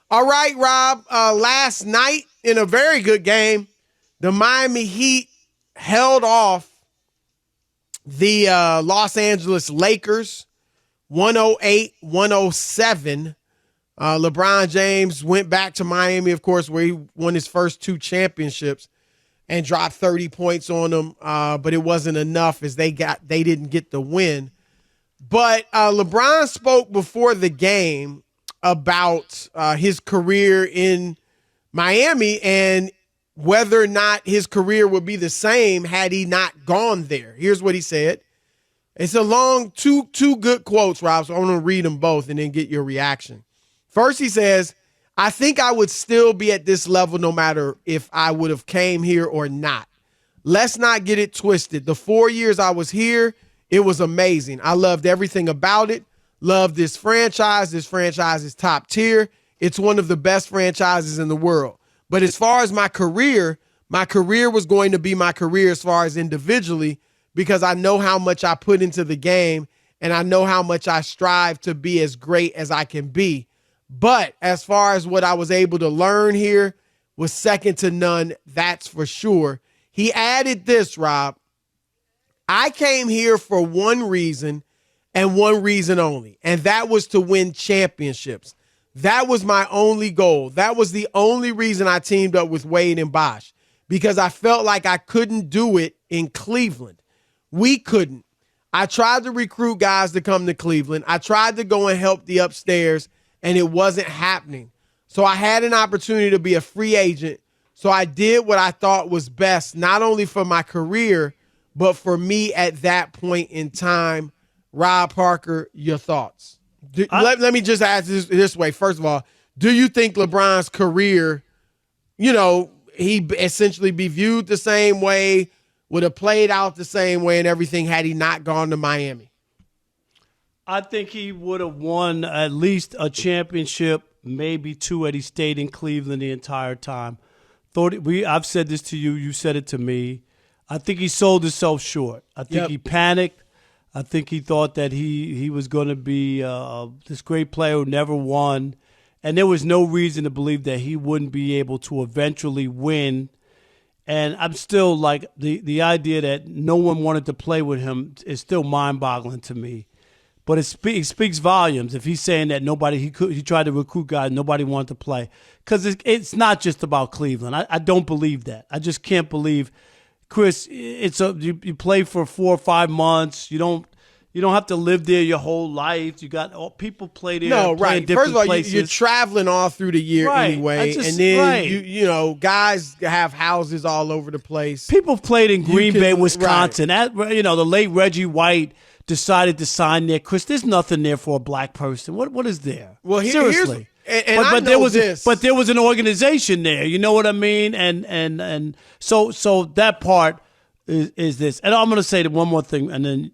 All right, Rob. Last night in a very good game, the Miami Heat held off the Los Angeles Lakers 108-107. LeBron James went back to Miami, of course, where he won his first two championships and dropped 30 points on them. But it wasn't enough as they didn't get the win. But LeBron spoke before the game about his career in Miami and whether or not his career would be the same had he not gone there. Here's what he said. It's a long, two good quotes, Rob, so I'm going to read them both and then get your reaction. First, he says, I think I would still be at this level no matter if I would have came here or not. Let's not get it twisted. The 4 years I was here, it was amazing. I loved everything about it. Loved this franchise. This franchise is top tier. It's one of the best franchises in the world. But as far as my career was going to be my career as far as individually, because I know how much I put into the game and I know how much I strive to be as great as I can be. But as far as what I was able to learn here was second to none, that's for sure. He added this, Rob. I came here for one reason and one reason only, and that was to win championships. That was my only goal. That was the only reason I teamed up with Wade and Bosh, because I felt like I couldn't do it in Cleveland. We couldn't. I tried to recruit guys to come to Cleveland. I tried to go and help the upstairs, and it wasn't happening. So I had an opportunity to be a free agent. So I did what I thought was best, not only for my career, but for me at that point in time. Rob Parker, your thoughts? Let me just ask this way. First of all, do you think LeBron's career, he essentially be viewed the same way, would have played out the same way and everything had he not gone to Miami? I think he would have won at least a championship, maybe two, had he stayed in Cleveland the entire time. I've said this to you. You said it to me. I think he sold himself short. I think he panicked. I think he thought that he was going to be this great player who never won, and there was no reason to believe that he wouldn't be able to eventually win. And I'm still like the idea that no one wanted to play with him is still mind-boggling to me. But it speaks volumes if he's saying that he tried to recruit guys, nobody wanted to play, because it's not just about Cleveland. I don't believe that. I just can't believe. Chris, you play for 4 or 5 months. You don't have to live there your whole life. You got people play there. No, right. First of all, you're traveling all through the year anyway, and then guys have houses all over the place. People played in Green Bay, Wisconsin. Right. The late Reggie White decided to sign there. Chris, there's nothing there for a black person. What is there? Well, seriously. But there was an organization there. You know what I mean? And so that part is this. And I'm going to say one more thing, and then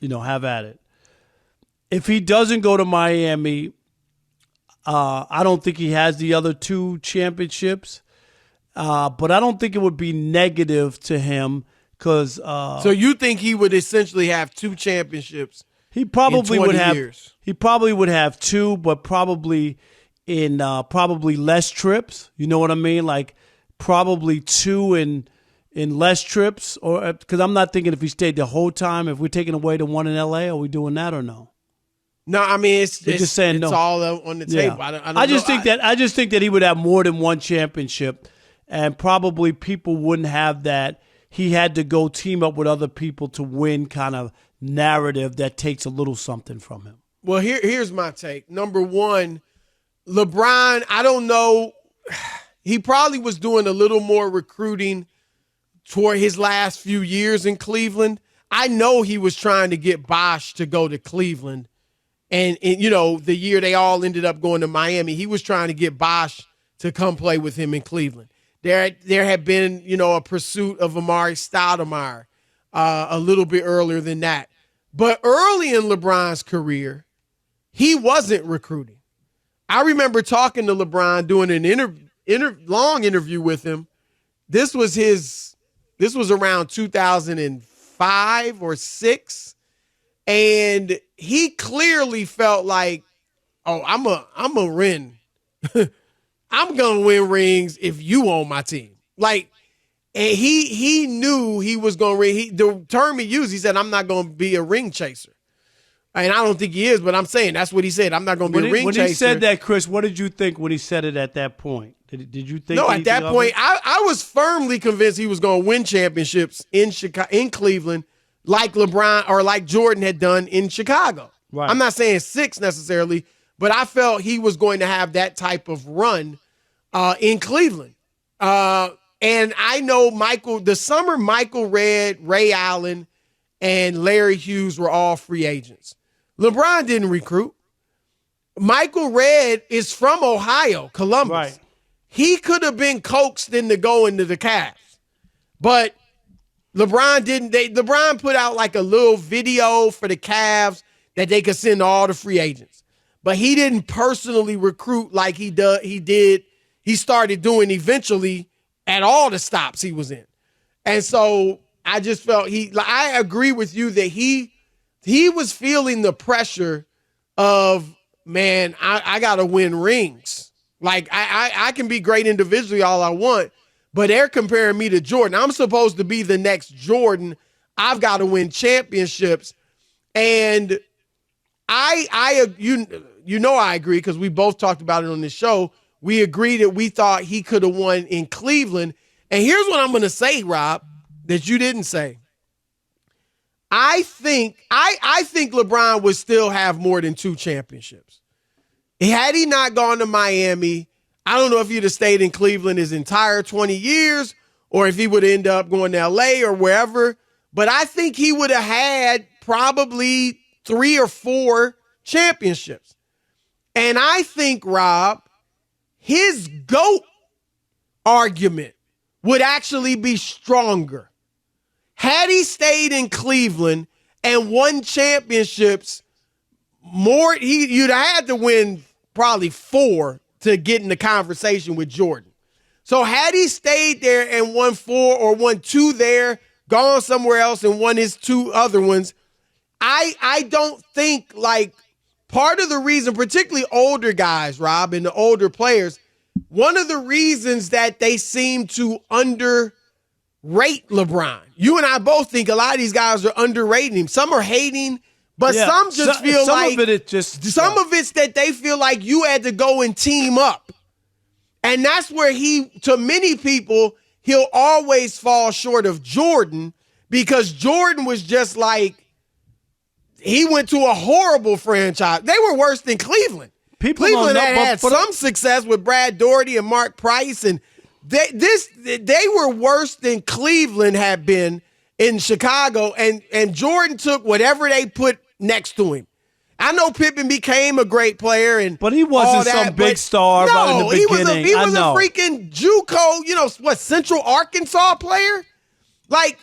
have at it. If he doesn't go to Miami, I don't think he has the other 2 championships. But I don't think it would be negative to him because. So you think he would essentially have 2 championships? He probably would have. Years. He probably would have 2, but probably in probably less trips. You know what I mean? Like probably 2 in less trips, or because I'm not thinking if he stayed the whole time. If we're taking away the one in L.A., are we doing that or no? No, I mean it's just saying it's no. all on the table. I just think that he would have more than one championship, and probably people wouldn't have that. He had to go team up with other people to win kind of narrative that takes a little something from him. Well, here's my take. Number one, LeBron, I don't know. He probably was doing a little more recruiting toward his last few years in Cleveland. I know he was trying to get Bosh to go to Cleveland. And the year they all ended up going to Miami, he was trying to get Bosh to come play with him in Cleveland. There had been, a pursuit of Amari Stoudemire a little bit earlier than that. But early in LeBron's career, he wasn't recruiting. I remember talking to LeBron, doing an long interview with him. This was around 2005 or 6. And he clearly felt like, oh, I'm a win. I'm gonna win rings if you on my team. Like, and he knew he was gonna ring. The term he used, he said, "I'm not gonna be a ring chaser." And I don't think he is, but I'm saying that's what he said. I'm not gonna be a ring chaser. When he said that, Chris, what did you think when he said it at that point? Did you think? No, at that point, I was firmly convinced he was gonna win championships in Chicago, in Cleveland, like LeBron or like Jordan had done in Chicago. Right. I'm not saying 6 necessarily, but I felt he was going to have that type of run in Cleveland. And I know the summer Michael Redd, Ray Allen, and Larry Hughes were all free agents. LeBron didn't recruit. Michael Redd is from Ohio, Columbus. Right. He could have been coaxed into going to the Cavs. But LeBron didn't. LeBron put out like a little video for the Cavs that they could send to all the free agents. But he didn't personally recruit like he did. He started doing eventually at all the stops he was in. And so I just felt I agree with you that he was feeling the pressure of, man, I got to win rings. Like, I can be great individually all I want, but they're comparing me to Jordan. I'm supposed to be the next Jordan. I've got to win championships. And you know I agree because we both talked about it on this show. We agreed that we thought he could have won in Cleveland. And here's what I'm going to say, Rob, that you didn't say. I think LeBron would still have more than 2 championships. Had he not gone to Miami, I don't know if he'd have stayed in Cleveland his entire 20 years or if he would end up going to LA or wherever. But I think he would have had probably 3 or 4 championships. And I think, Rob, his GOAT argument would actually be stronger. Had he stayed in Cleveland and won championships, you'd have had to win probably 4 to get in the conversation with Jordan. So had he stayed there and won 4 or won 2 there, gone somewhere else and won his 2 other ones, I don't think, like, part of the reason, particularly older guys, Rob, and the older players, one of the reasons that they seem to underrate LeBron. You and I both think a lot of these guys are underrating him. Some are hating, but some just feel like some of it's that they feel like you had to go and team up. And that's where to many people, he'll always fall short of Jordan because Jordan was just like, he went to a horrible franchise. They were worse than Cleveland. Cleveland had some success with Brad Daugherty and Mark Price, and they were worse than Cleveland had been in Chicago. And Jordan took whatever they put next to him. I know Pippen became a great player, but he wasn't some big star. No, in the beginning. He was a freaking JUCO, Central Arkansas player, like.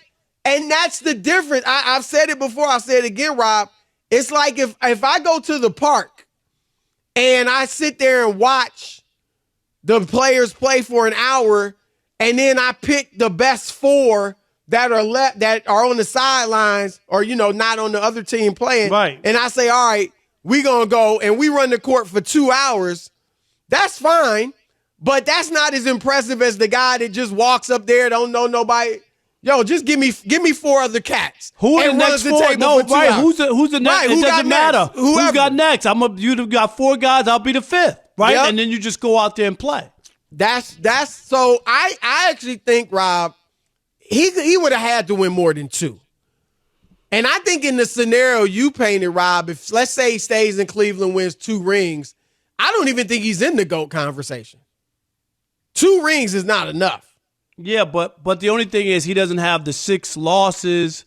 And that's the difference. I've said it before. I'll say it again, Rob. It's like if I go to the park and I sit there and watch the players play for an hour, and then I pick the best 4 that are on the sidelines or, not on the other team playing. Right. And I say, all right, we're going to go and we run the court for 2 hours. That's fine. But that's not as impressive as the guy that just walks up there, don't know nobody. Yo, just give me 4 other cats. Who are the next 4? No, right. Who's the next? Right, it doesn't matter. Who's got next? You got 4 guys. I'll be the 5th, right? Yep. And then you just go out there and play. That's so. I actually think, Rob, he would have had to win more than 2. And I think in the scenario you painted, Rob, if let's say he stays in Cleveland, wins 2 rings, I don't even think he's in the GOAT conversation. 2 rings is not enough. Yeah, but the only thing is he doesn't have the 6 losses.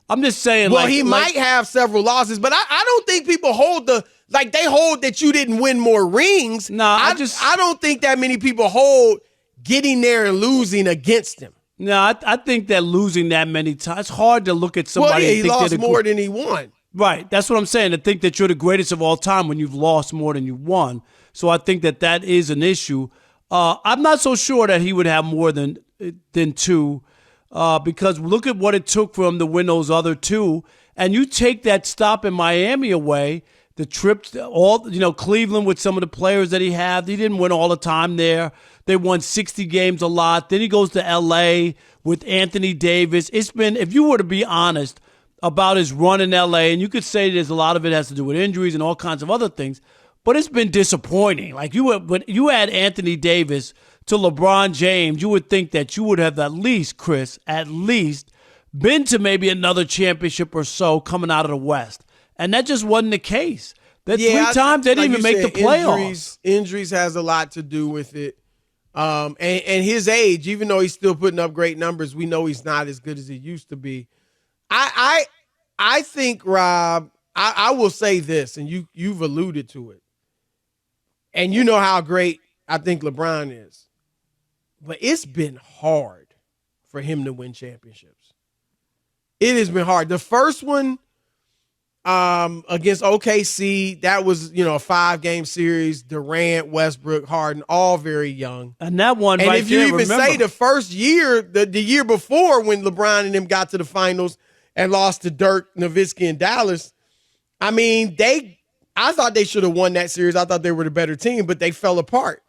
I'm just saying. Well, he might have several losses, but I don't think people hold they hold that you didn't win more rings. No, I don't think that many people hold getting there and losing against him. No, I think that losing that many times, it's hard to look at somebody. Well, and he think lost more than he won. Right, that's what I'm saying. To think that you're the greatest of all time when you've lost more than you won. So I think that is an issue. I'm not so sure that he would have more than 2 because look at what it took for him to win those other 2. And you take that stop in Miami away, the trips, Cleveland with some of the players that he had. He didn't win all the time there. They won 60 games a lot. Then he goes to L.A. with Anthony Davis. It's been, if you were to be honest about his run in L.A., and you could say there's a lot of it has to do with injuries and all kinds of other things, but it's been disappointing. Like when you add Anthony Davis to LeBron James, you would think that you would have at least been to maybe another championship or so coming out of the West. And that just wasn't the case. That 3 times they didn't even make the playoffs. Injuries has a lot to do with it. And his age, even though he's still putting up great numbers, we know he's not as good as he used to be. I think, Rob, I will say this, and you've alluded to it. And you know how great I think LeBron is. But it's been hard for him to win championships. It has been hard. The first one against OKC, that was, a 5-game series. Durant, Westbrook, Harden, all very young. And that one and right if you there, even say the first year, the year before when LeBron and them got to the finals and lost to Dirk Nowitzki in Dallas, I mean, I thought they should have won that series. I thought they were the better team, but they fell apart.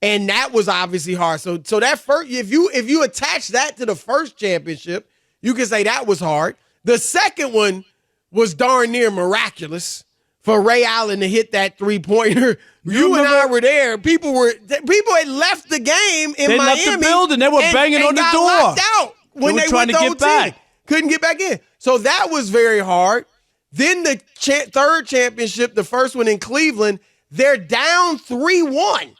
And that was obviously hard. So that first, if you attach that to the first championship, you can say that was hard. The second one was darn near miraculous for Ray Allen to hit that 3-pointer. You and I were there. People had left the game in Miami. They left the building. They were banging on the door. Locked out when they were trying to get back. Couldn't get back in. So that was very hard. Then the third championship, the first one in Cleveland, they're down 3-1.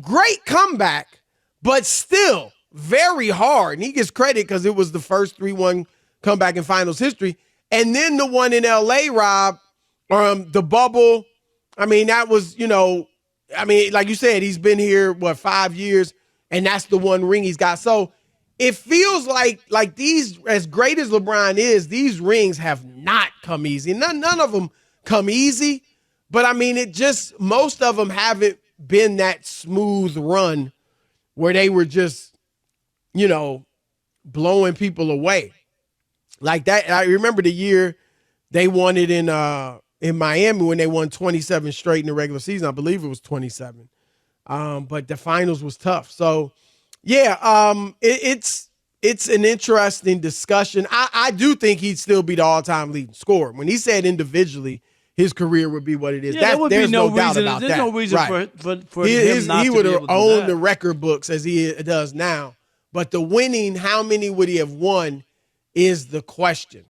Great comeback, but still very hard. And he gets credit because it was the first 3-1 comeback in finals history. And then the one in L.A., Rob, the bubble, I mean, that was, like you said, he's been here, 5 years, and that's the one ring he's got. So it feels like these, as great as LeBron is, these rings have not come easy. None of them come easy, but I mean, most of them haven't been that smooth run where they were just, blowing people away. Like that, I remember the year they won it in Miami when they won 27 straight in the regular season. I believe it was 27. But the finals was tough. So, yeah, it's an interesting discussion. I do think he'd still be the all-time leading scorer. When he said individually his career would be what it is, there's no doubt about that. There's no reason for him not he to would be have able to owned the record books as he does now. But the winning, how many would he have won, is the question.